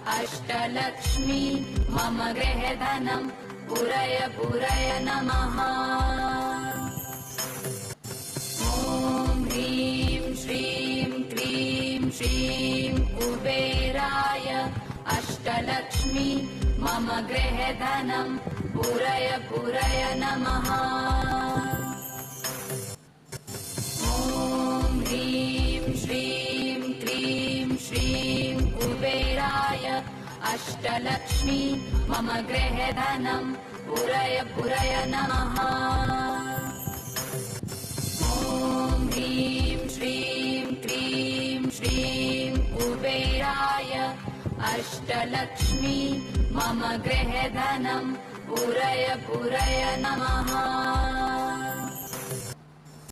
अष्टलक्ष्मी मम गृहधनं पुरय पुरय नमः। ॐ ह्रीं श्रीं क्लीं श्रीं कुबेराय अष्टलक्ष्मी मम गृहधनं पुरय पुरय नमः। ॐ ह्रीं श्रीं क्लीं श्रीं कुबेराय अष्टलक्ष्मी मम गृहधनं पुरय पुरय नमः। ॐ ह्रीं श्रीं क्लीं श्रीं कुबेराय अष्टलक्ष्मी मम गृहधनं पुरय पुरय नमः।